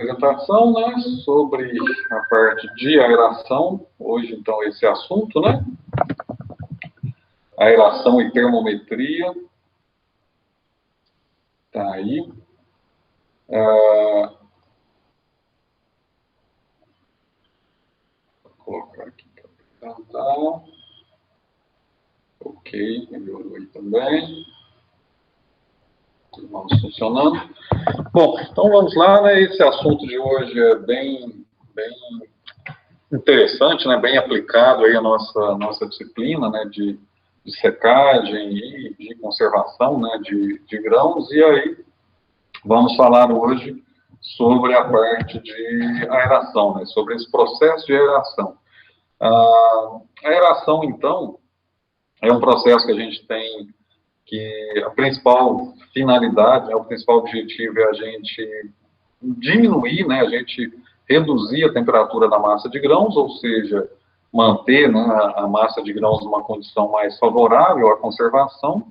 Apresentação, né, sobre a parte de aeração, hoje, então, esse assunto, né, aeração e termometria, tá aí. Vou colocar aqui para apresentar. Ok, melhorou aí também. Vamos funcionando. Bom, então vamos lá, né, esse assunto de hoje é bem interessante, né, bem aplicado aí a nossa disciplina, né, de secagem e de conservação, né, de grãos, e aí vamos falar hoje sobre a parte de aeração, né, sobre esse processo de aeração. A aeração, então, é um processo que a gente tem que a principal finalidade, né, o principal objetivo é a gente diminuir, né, a gente reduzir a temperatura da massa de grãos, ou seja, manter, né, a massa de grãos numa condição mais favorável à conservação,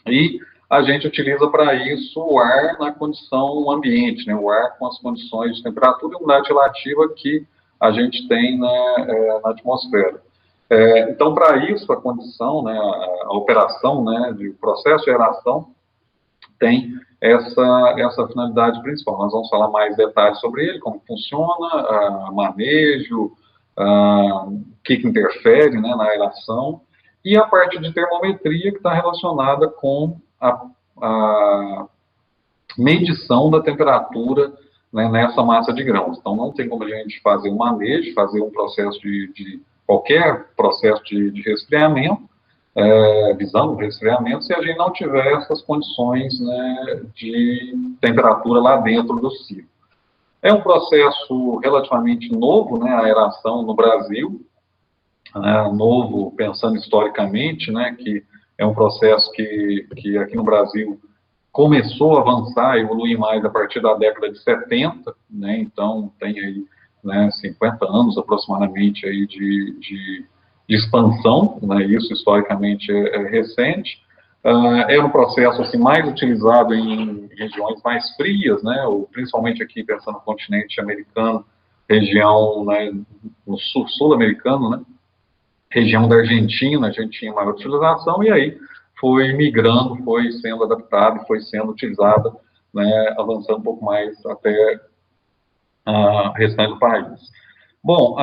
e a gente utiliza para isso o ar na condição ambiente, né, o ar com as condições de temperatura e umidade relativa que a gente tem, né, na atmosfera. Então, para isso, a condição, né, a operação, né, de processo de aeração tem essa finalidade principal. Nós vamos falar mais detalhes sobre ele, como funciona, manejo, o que interfere, né, na aeração, e a parte de termometria que está relacionada com a medição da temperatura, né, nessa massa de grãos. Então, não tem como a gente fazer um manejo, fazer um processo qualquer processo de resfriamento, visando o resfriamento, se a gente não tiver essas condições, né, de temperatura lá dentro do ciclo. É um processo relativamente novo, né, a aeração no Brasil, né, novo pensando historicamente, né, que é um processo que aqui no Brasil começou a avançar e evoluir mais a partir da década de 70, né, então tem aí, né, 50 anos aproximadamente aí de expansão, né, isso historicamente é recente. É um processo assim, mais utilizado em regiões mais frias, né, ou principalmente aqui pensando no continente americano, região, né, no sul-americano, né, região da Argentina, a gente tinha maior utilização, e aí foi migrando, foi sendo adaptado, foi sendo utilizada, né, avançando um pouco mais até o restante do país. Bom,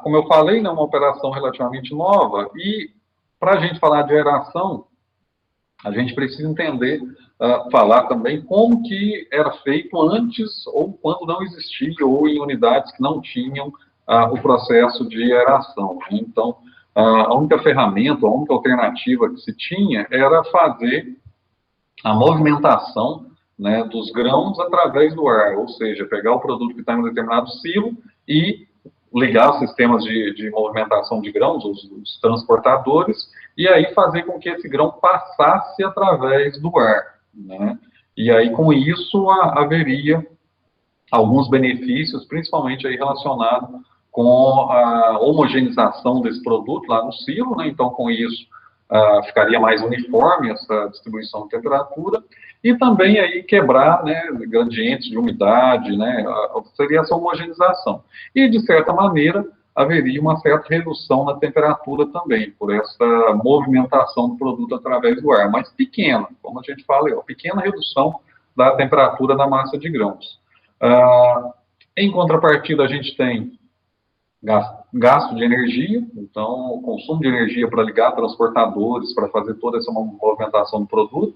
como eu falei, né, uma operação relativamente nova, e para a gente falar de aeração, a gente precisa entender, falar também como que era feito antes, ou quando não existia, ou em unidades que não tinham o processo de aeração. Né? Então, a única ferramenta, a única alternativa que se tinha era fazer a movimentação, né, dos grãos através do ar, ou seja, pegar o produto que está em um determinado silo e ligar os sistemas de movimentação de grãos, os transportadores, e aí fazer com que esse grão passasse através do ar, né? E aí, com isso, haveria alguns benefícios, principalmente aí relacionado com a homogeneização desse produto lá no silo, né? Então, com isso, ficaria mais uniforme essa distribuição de temperatura, e também aí quebrar, né, gradientes de umidade, né, seria essa homogeneização. E, de certa maneira, haveria uma certa redução na temperatura também, por essa movimentação do produto através do ar, mas pequena, como a gente fala, pequena redução da temperatura da massa de grãos. Em contrapartida, a gente tem gasto de energia, então, consumo de energia para ligar transportadores, para fazer toda essa movimentação do produto.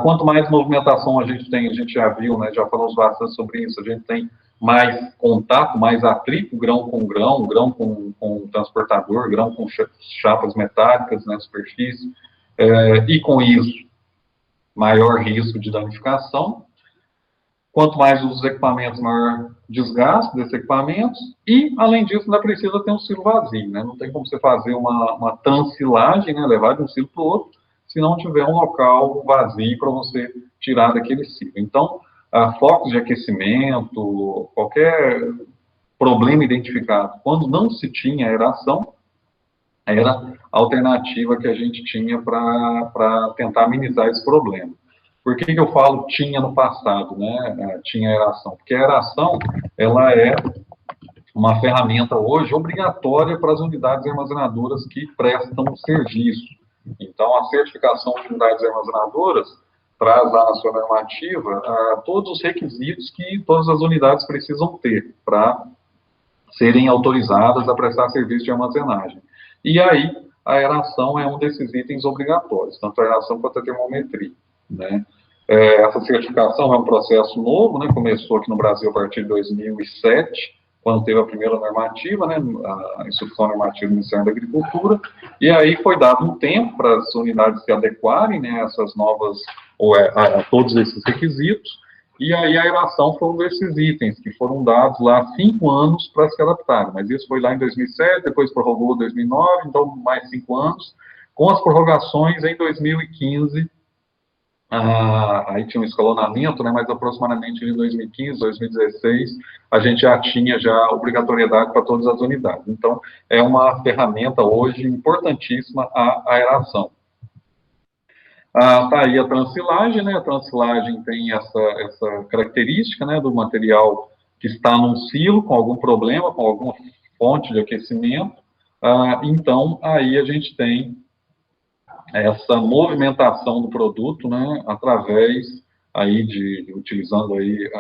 Quanto mais movimentação a gente tem, a gente já viu, né, já falamos bastante sobre isso, a gente tem mais contato, mais atrito, grão com transportador, grão com chapas metálicas na superfície, e com isso, maior risco de danificação. Quanto mais os equipamentos, maior desgaste desses equipamentos, e, além disso, ainda precisa ter um silo vazio, né? Não tem como você fazer uma transilagem, né? Levar de um silo para o outro, se não tiver um local vazio para você tirar daquele silo. Então, focos de aquecimento, qualquer problema identificado, quando não se tinha aeração, era a alternativa que a gente tinha para tentar minimizar esse problema. Por que que eu falo tinha no passado, né? Tinha aeração? Porque a aeração, ela é uma ferramenta hoje obrigatória para as unidades armazenadoras que prestam serviço. Então, a certificação de unidades armazenadoras traz lá na sua normativa todos os requisitos que todas as unidades precisam ter para serem autorizadas a prestar serviço de armazenagem. E aí, a aeração é um desses itens obrigatórios, tanto a aeração quanto a termometria, né? Essa certificação é um processo novo, né? Começou aqui no Brasil a partir de 2007, quando teve a primeira normativa, né? A instrução normativa do Ministério da Agricultura, e aí foi dado um tempo para as unidades se adequarem, né, a essas novas, ou a todos esses requisitos, e aí a aeração foi um desses itens, que foram dados lá 5 anos para se adaptar, mas isso foi lá em 2007, depois prorrogou 2009, então mais 5 anos, com as prorrogações em 2015, aí tinha um escalonamento, né, mas aproximadamente em 2015, 2016, a gente já tinha obrigatoriedade para todas as unidades. Então, é uma ferramenta hoje importantíssima a aeração. Tá aí a transilagem, né? A transilagem tem essa característica, né, do material que está num silo com algum problema, com alguma fonte de aquecimento. Então, aí a gente tem essa movimentação do produto, né, através aí utilizando aí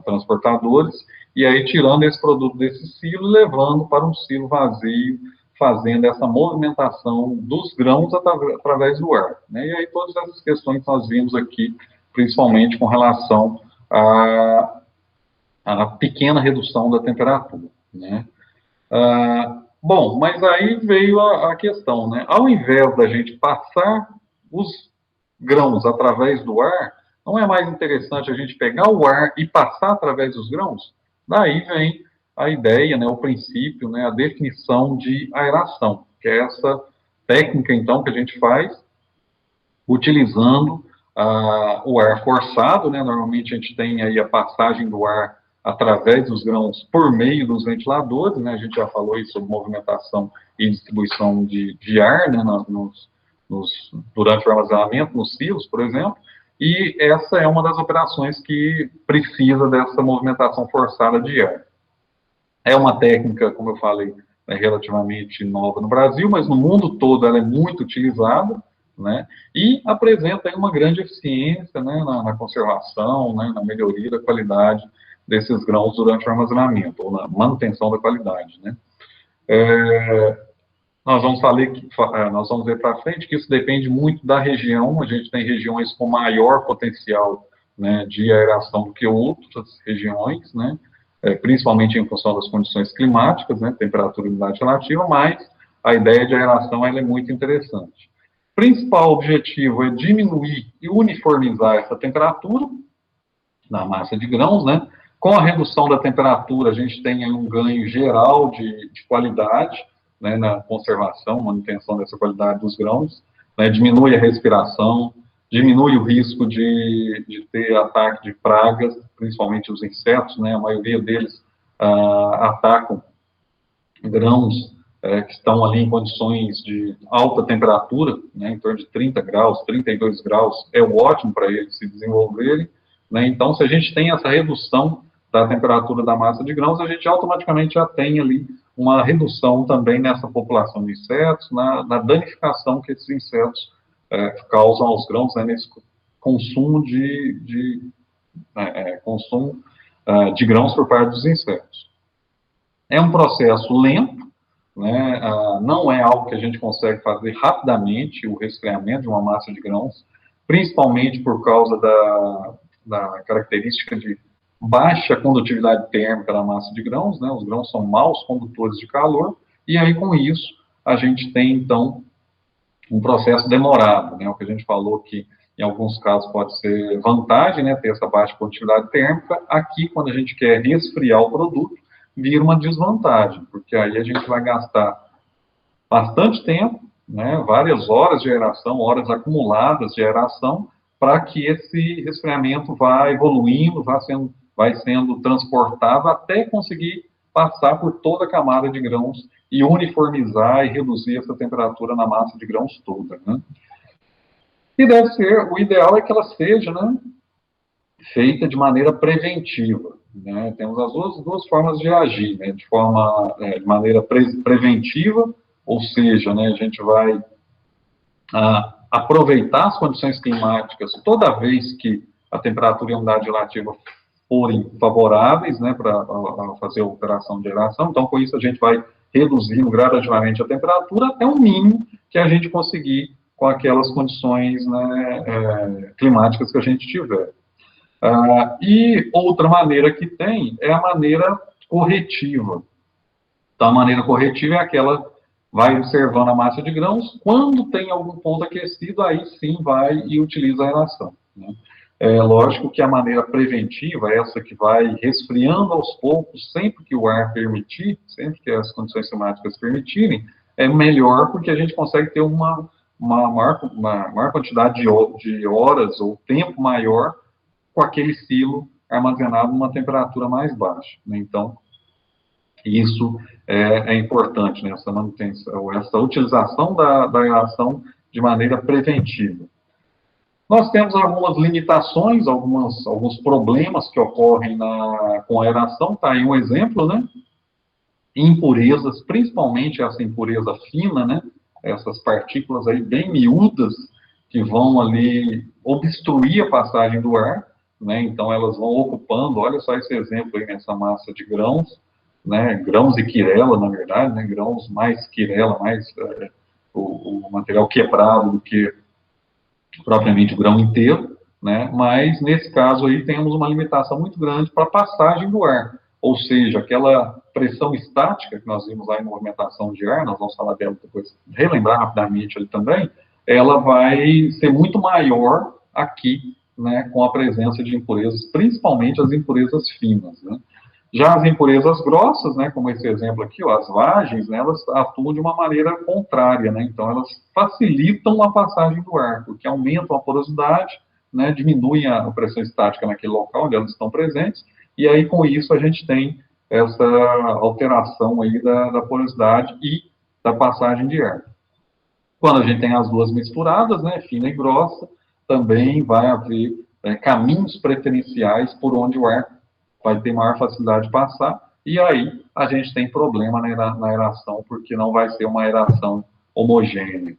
transportadores, e aí tirando esse produto desse silo e levando para um silo vazio, fazendo essa movimentação dos grãos através do ar, né, e aí todas essas questões que nós vimos aqui, principalmente com relação à pequena redução da temperatura, né. Bom, mas aí veio a questão, né? Ao invés da gente passar os grãos através do ar, não é mais interessante a gente pegar o ar e passar através dos grãos? Daí vem a ideia, né, o princípio, né, a definição de aeração, que é essa técnica, então, que a gente faz utilizando o ar forçado, né? Normalmente a gente tem aí a passagem do ar através dos grãos por meio dos ventiladores, né? A gente já falou aí sobre movimentação e distribuição de ar, né, durante o armazenamento, nos silos, por exemplo, e essa é uma das operações que precisa dessa movimentação forçada de ar. É uma técnica, como eu falei, relativamente nova no Brasil, mas no mundo todo ela é muito utilizada, né, e apresenta aí uma grande eficiência, né, na conservação, né, na melhoria da qualidade desses grãos durante o armazenamento, ou na manutenção da qualidade, né. Nós vamos ver para frente que isso depende muito da região. A gente tem regiões com maior potencial, né, de aeração do que outras regiões, né, principalmente em função das condições climáticas, né, temperatura e umidade relativa, mas a ideia de aeração ela é muito interessante. O principal objetivo é diminuir e uniformizar essa temperatura na massa de grãos, né. Com a redução da temperatura, a gente tem aí um ganho geral de qualidade, né, na conservação, manutenção dessa qualidade dos grãos, né, diminui a respiração, diminui o risco de ter ataque de pragas, principalmente os insetos, né, a maioria deles atacam grãos que estão ali em condições de alta temperatura, né, em torno de 30 graus, 32 graus, é ótimo para eles se desenvolverem, né. Então, se a gente tem essa redução da temperatura da massa de grãos, a gente automaticamente já tem ali uma redução também nessa população de insetos, na danificação que esses insetos causam aos grãos, né, nesse consumo de grãos por parte dos insetos. É um processo lento, né, não é algo que a gente consegue fazer rapidamente, o resfriamento de uma massa de grãos, principalmente por causa da característica de baixa condutividade térmica da massa de grãos, né, os grãos são maus condutores de calor, e aí com isso a gente tem então um processo demorado, né, o que a gente falou que em alguns casos pode ser vantagem, né, ter essa baixa condutividade térmica, aqui quando a gente quer resfriar o produto, vira uma desvantagem, porque aí a gente vai gastar bastante tempo, né, várias horas de aeração, horas acumuladas de aeração, para que esse resfriamento vá evoluindo, vai sendo transportado até conseguir passar por toda a camada de grãos e uniformizar e reduzir essa temperatura na massa de grãos toda, né? E deve ser, o ideal é que ela seja, né, feita de maneira preventiva, né? Temos as duas formas de agir, né? De maneira preventiva, ou seja, né, a gente vai aproveitar as condições climáticas toda vez que a temperatura e a umidade relativa forem favoráveis, né, para fazer a operação de aeração. Então, com isso, a gente vai reduzindo gradativamente a temperatura até o mínimo que a gente conseguir com aquelas condições, né, climáticas que a gente tiver. E outra maneira que tem é a maneira corretiva. Então, a maneira corretiva é aquela vai observando a massa de grãos, quando tem algum ponto aquecido, aí sim vai e utiliza a aeração, né? É lógico que a maneira preventiva, essa que vai resfriando aos poucos, sempre que o ar permitir, sempre que as condições climáticas permitirem, é melhor porque a gente consegue ter uma maior quantidade de horas ou tempo maior com aquele silo armazenado numa temperatura mais baixa, né? Então, isso é importante, né, essa manutenção, essa utilização da aeração de maneira preventiva. Nós temos algumas limitações, alguns problemas que ocorrem com a aeração, está aí um exemplo, né? Impurezas, principalmente essa impureza fina, né? Essas partículas aí bem miúdas que vão ali obstruir a passagem do ar, né? Então elas vão ocupando, olha só esse exemplo aí nessa massa de grãos, né? Grãos e quirela, na verdade, né? Grãos mais quirela, mais o material quebrado do que propriamente o grão inteiro, né? Mas nesse caso aí temos uma limitação muito grande para a passagem do ar, ou seja, aquela pressão estática que nós vimos lá em movimentação de ar, nós vamos falar dela depois, relembrar rapidamente ali também, ela vai ser muito maior aqui, né, com a presença de impurezas, principalmente as impurezas finas, né? Já as impurezas grossas, né, como esse exemplo aqui, ó, as vagens, né, elas atuam de uma maneira contrária, né, então elas facilitam a passagem do ar, porque aumentam a porosidade, né, diminuem a pressão estática naquele local onde elas estão presentes, e aí com isso a gente tem essa alteração aí da porosidade e da passagem de ar. Quando a gente tem as duas misturadas, né, fina e grossa, também vai haver caminhos preferenciais por onde o ar vai ter maior facilidade de passar, e aí a gente tem problema na aeração, porque não vai ser uma aeração homogênea.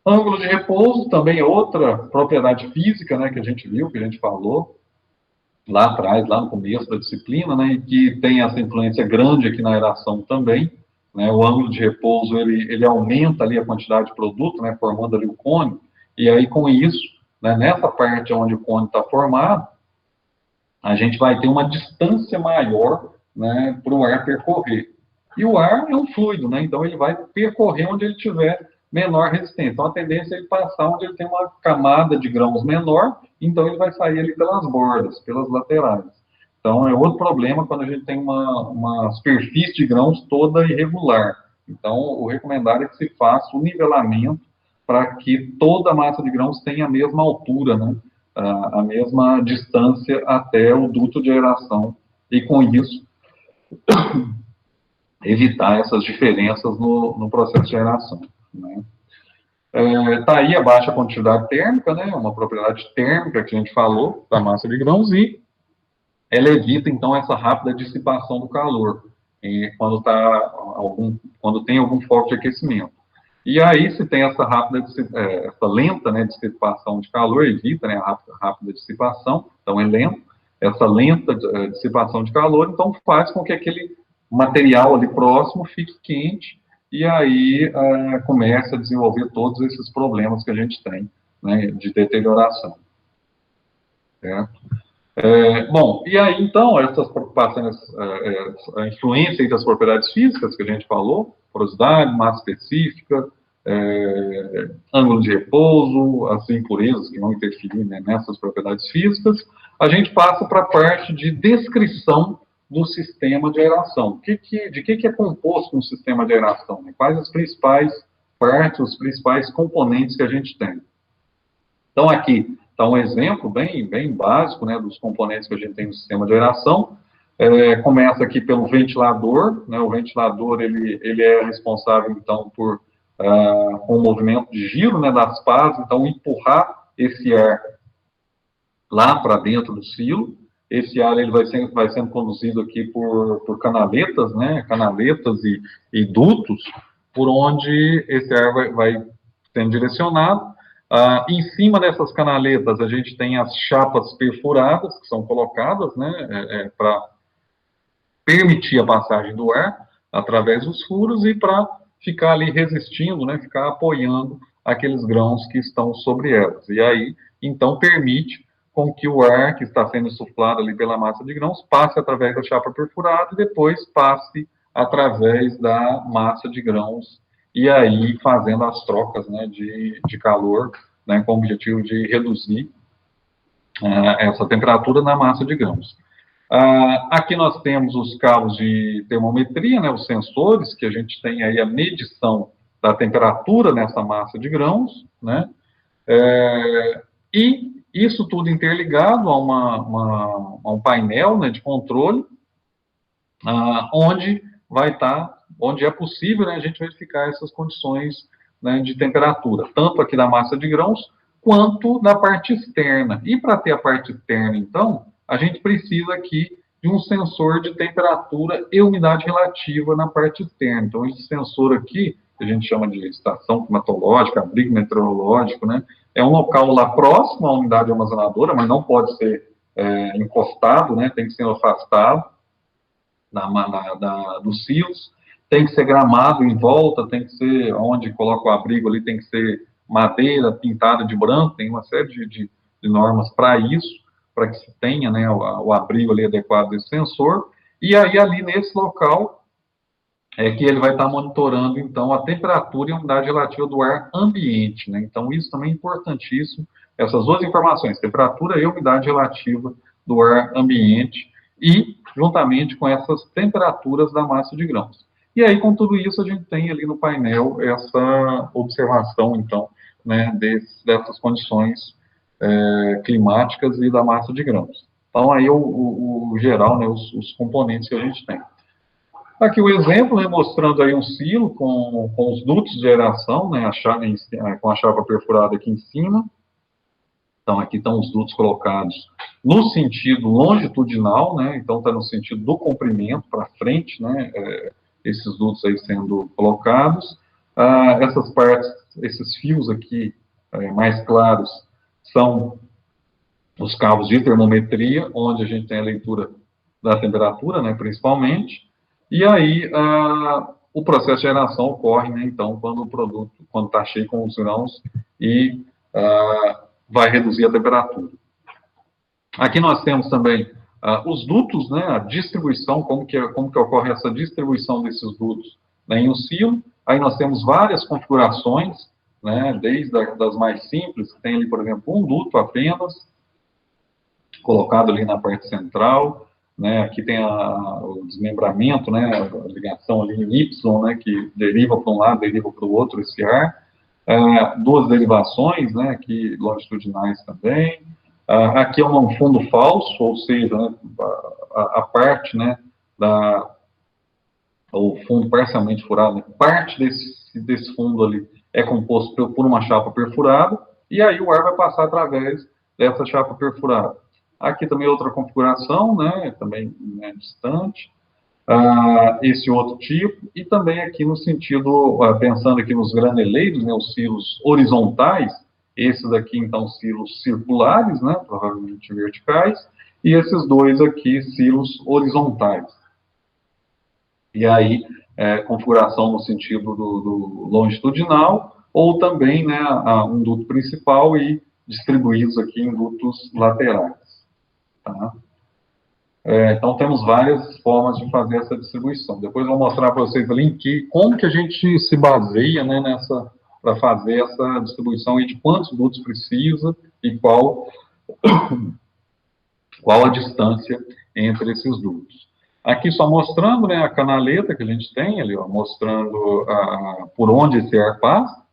Ângulo de repouso também é outra propriedade física, né, que a gente viu, que a gente falou lá atrás, lá no começo da disciplina, né, e que tem essa influência grande aqui na aeração também, né. O ângulo de repouso, ele aumenta ali a quantidade de produto, né, formando ali o cone, e aí com isso, né, nessa parte onde o cone está formado, a gente vai ter uma distância maior, né, para o ar percorrer. E o ar é um fluido, né, então ele vai percorrer onde ele tiver menor resistência. Então a tendência é ele passar onde ele tem uma camada de grãos menor, então ele vai sair ali pelas bordas, pelas laterais. Então é outro problema quando a gente tem uma superfície de grãos toda irregular. Então o recomendado é que se faça um nivelamento para que toda a massa de grãos tenha a mesma altura, né, a mesma distância até o duto de aeração, e com isso evitar essas diferenças no processo de aeração, né? Tá aí a baixa condutividade térmica, né, uma propriedade térmica que a gente falou da massa de grãos, e ela evita, então, essa rápida dissipação do calor, quando tem algum foco de aquecimento. E aí, se tem essa essa lenta, né, dissipação de calor, evita, né, a rápida dissipação, então é lento, essa lenta dissipação de calor, então faz com que aquele material ali próximo fique quente, e aí começa a desenvolver todos esses problemas que a gente tem, né, de deterioração. Certo? Bom, e aí, então, essas preocupações, a influência das propriedades físicas que a gente falou, porosidade, massa específica, ângulo de repouso, as impurezas que vão interferir, né, nessas propriedades físicas, a gente passa para a parte de descrição do sistema de aeração. De que é composto um sistema de aeração? Né? Quais as principais partes, os principais componentes que a gente tem? Então, aqui está um exemplo bem básico, né, dos componentes que a gente tem no sistema de aeração. Começa aqui pelo ventilador, né, o ventilador ele é responsável, então, por com o movimento de giro, né, das pás, então empurrar esse ar lá para dentro do silo. Esse ar ele vai sendo conduzido aqui por canaletas, né, canaletas e dutos, por onde esse ar vai sendo direcionado. Em cima dessas canaletas, a gente tem as chapas perfuradas, que são colocadas, né, para permitir a passagem do ar através dos furos e para ficar ali resistindo, né, ficar apoiando aqueles grãos que estão sobre elas. E aí, então, permite com que o ar que está sendo insuflado ali pela massa de grãos passe através da chapa perfurada e depois passe através da massa de grãos, e aí fazendo as trocas, né, de calor, né, com o objetivo de reduzir essa temperatura na massa de grãos. Aqui nós temos os cabos de termometria, né, os sensores, que a gente tem aí a medição da temperatura nessa massa de grãos, né, e isso tudo interligado a um painel, né, de controle, onde vai estar, onde é possível, né, a gente verificar essas condições, né, de temperatura, tanto aqui da massa de grãos, quanto da parte externa. E para ter a parte externa, então, a gente precisa aqui de um sensor de temperatura e umidade relativa na parte externa. Então, esse sensor aqui, que a gente chama de estação climatológica, abrigo meteorológico, né, é um local lá próximo à unidade armazenadora, mas não pode ser encostado, né, tem que ser afastado dos silos, tem que ser gramado em volta, tem que ser, onde coloca o abrigo ali, tem que ser madeira pintada de branco, tem uma série de normas para isso, para que se tenha, né, o abrigo ali adequado desse sensor, e aí ali nesse local é que ele vai estar monitorando, então, a temperatura e a umidade relativa do ar ambiente, né, então isso também é importantíssimo, essas duas informações, temperatura e umidade relativa do ar ambiente, e juntamente com essas temperaturas da massa de grãos. E aí, com tudo isso, a gente tem ali no painel essa observação, então, né, dessas condições climáticas e da massa de grãos. Então, aí o geral, né, os componentes que a gente tem. Aqui o exemplo, né, mostrando aí um silo com os dutos de aeração, né, com a chapa perfurada aqui em cima. Então, aqui estão os dutos colocados no sentido longitudinal, né, então está no sentido do comprimento para frente, né, esses dutos aí sendo colocados. Essas partes, esses fios aqui mais claros, são os cabos de termometria, onde a gente tem a leitura da temperatura, né, principalmente, e aí o processo de aeração ocorre, né, então, quando o produto, quando está cheio com os grãos e vai reduzir a temperatura. Aqui nós temos também os dutos, né, a distribuição, como que ocorre essa distribuição desses dutos, né, em um silo. Aí nós temos várias configurações, né, desde das mais simples, que tem ali, por exemplo, um duto apenas, colocado ali na parte central, né, aqui tem o desmembramento, né, a ligação ali em Y, né, que deriva para um lado, deriva para o outro esse ar, duas derivações, né, aqui longitudinais também, aqui é um fundo falso, ou seja, né, a parte, né, o fundo parcialmente furado, né, parte desse fundo ali é composto por uma chapa perfurada, e aí o ar vai passar através dessa chapa perfurada. Aqui também outra configuração, né, também, né, distante, esse outro tipo, e também aqui no sentido, pensando aqui nos graneleiros, né, os silos horizontais, esses aqui, então, silos circulares, né, provavelmente verticais, e esses dois aqui, silos horizontais. E aí, configuração no sentido do longitudinal, ou também, né, um duto principal e distribuídos aqui em dutos laterais. Tá? Então, temos várias formas de fazer essa distribuição. Depois eu vou mostrar para vocês ali como que a gente se baseia, né, para fazer essa distribuição e de quantos dutos precisa e qual a distância entre esses dutos. Aqui só mostrando, né, a canaleta que a gente tem ali, ó, mostrando por onde esse ar passa,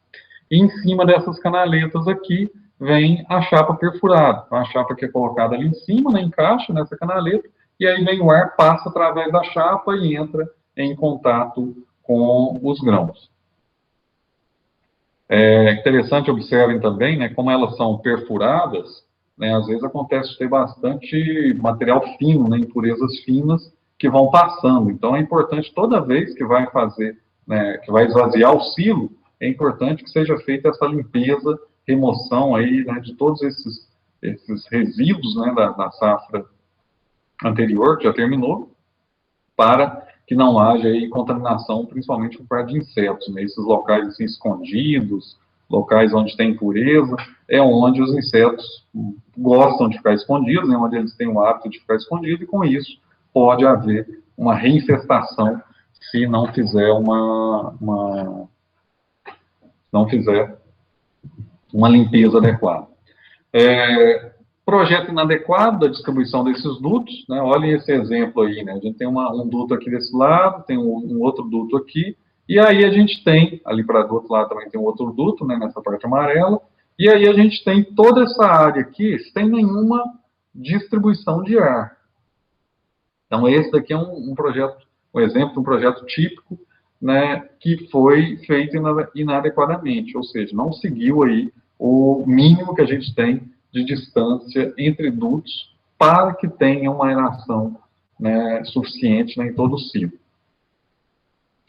e em cima dessas canaletas aqui vem a chapa perfurada, a chapa que é colocada ali em cima, né, encaixa nessa canaleta, e aí vem o ar, passa através da chapa e entra em contato com os grãos. É interessante, observem também, né, como elas são perfuradas, né, às vezes acontece de ter bastante material fino, né, impurezas finas que vão passando. Então, é importante, toda vez que vai fazer, né, que vai esvaziar o silo, é importante que seja feita essa limpeza, remoção aí, né, de todos esses resíduos, né, da safra anterior, que já terminou, para que não haja aí contaminação, principalmente por parte de insetos, né? Esses locais assim, escondidos, locais onde tem impureza, é onde os insetos gostam de ficar escondidos, né? Onde eles têm o hábito de ficar escondidos, e com isso pode haver uma reinfestação se não fizer não fizer uma limpeza adequada. Projeto inadequado da distribuição desses dutos, né? Olhem esse exemplo aí, né? A gente tem um duto aqui desse lado, tem um outro duto aqui, e aí a gente tem, ali para do outro lado também tem um outro duto, né? Nessa parte amarela, e aí a gente tem toda essa área aqui sem nenhuma distribuição de ar. Então, esse daqui é um projeto, um exemplo de um projeto típico, né? Que foi feito inadequadamente, ou seja, não seguiu aí o mínimo que a gente tem de distância entre dutos para que tenha uma aeração, né, suficiente, né, em todo o ciclo.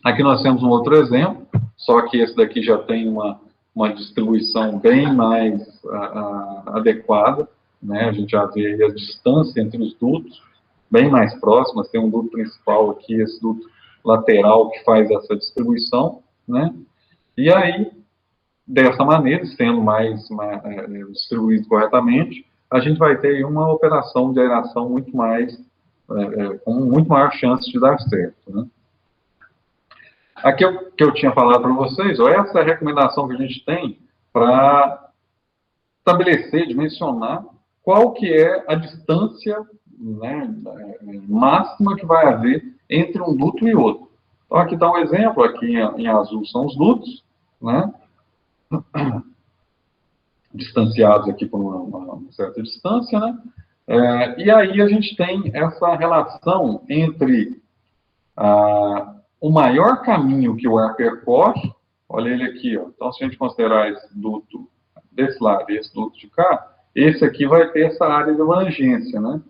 Aqui nós temos um outro exemplo, só que esse daqui já tem uma distribuição bem mais adequada, né, a gente já vê a distância entre os dutos bem mais próximas, tem um duto principal aqui, esse duto lateral que faz essa distribuição, né, e aí dessa maneira, sendo mais distribuído corretamente, a gente vai ter uma operação de aeração muito mais, com muito maior chance de dar certo, né? Aqui que eu tinha falado para vocês, essa é a recomendação que a gente tem para estabelecer, dimensionar qual que é a distância, né, máxima que vai haver entre um duto e outro. Então, aqui está um exemplo, aqui em azul são os dutos, né? Distanciados aqui por uma certa distância, né? E aí a gente tem essa relação entre o maior caminho que o ar percorre, olha ele aqui, ó. Então, se a gente considerar esse duto desse lado e esse duto de cá, esse aqui vai ter essa área de abrangência, né?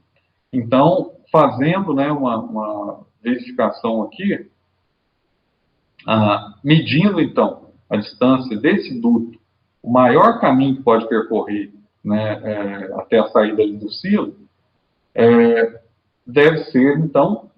Então, fazendo, né, uma verificação aqui, medindo, então, a distância desse duto, o maior caminho que pode percorrer, né, até a saída do silo, deve ser, então,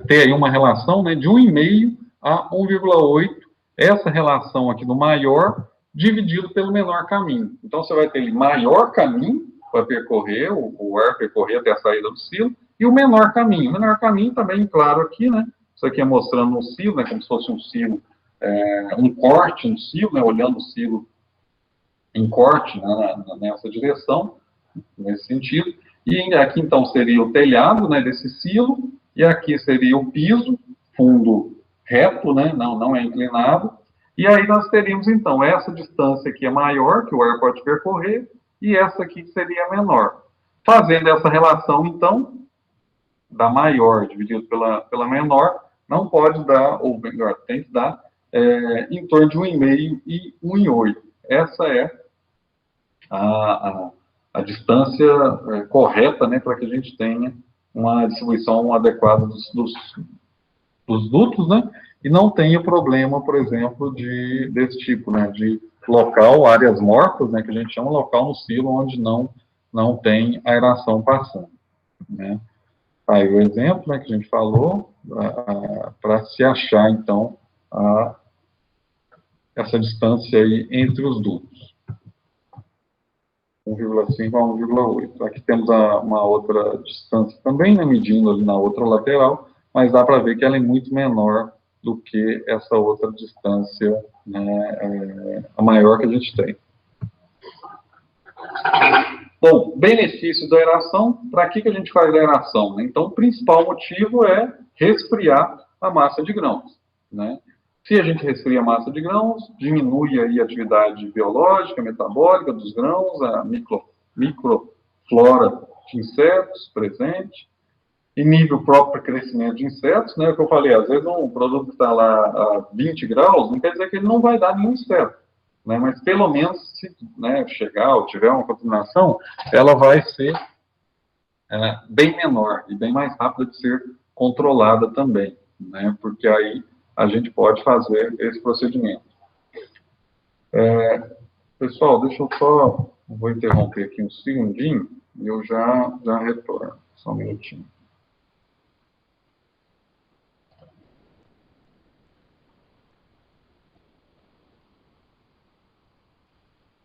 ter aí uma relação, né, de 1,5 a 1,8, essa relação aqui do maior dividido pelo menor caminho. Então, você vai ter maior caminho para percorrer, o ar percorrer até a saída do silo, e o menor caminho. O menor caminho também, claro, aqui, né? Isso aqui é mostrando um silo, né? Como se fosse um silo, um corte no silo, né? Olhando o silo em corte, né? Nessa direção, nesse sentido. E aqui, então, seria o telhado, né? Desse silo, e aqui seria o piso, fundo reto, né? Não é inclinado. E aí nós teríamos, então, essa distância aqui é maior, que o ar pode percorrer, e essa aqui seria menor. Fazendo essa relação, então, da maior dividido pela menor, não pode dar, ou melhor, tem que dar, em torno de 1,5 e 1,8. Essa é a distância correta, né, para que a gente tenha uma distribuição adequada dos dutos, né, e não tenha problema, por exemplo, desse tipo, né, de local, áreas mortas, né, que a gente chama local no silo onde não tem aeração passando, né. Aí o exemplo, né, que a gente falou, para se achar, então, essa distância aí entre os dutos. 1,5 a 1,8. Aqui temos uma outra distância também, né, medindo ali na outra lateral, mas dá para ver que ela é muito menor do que essa outra distância, né, a maior que a gente tem. Bom, benefício da aeração, para que a gente faz a aeração? Né? Então, o principal motivo é resfriar a massa de grãos, né? Se a gente resfria a massa de grãos, diminui aí a atividade biológica, metabólica dos grãos, a microflora de insetos presente, inibe o próprio crescimento de insetos, né? O que eu falei, às vezes um produto que está lá a 20 graus, não quer dizer que ele não vai dar nenhum inseto, né? Mas pelo menos, se, né, chegar ou tiver uma contaminação, ela vai ser bem menor e bem mais rápida de ser controlada também, né? Porque aí a gente pode fazer esse procedimento. Pessoal, deixa eu só, vou interromper aqui um segundinho e eu já retorno. Só um minutinho.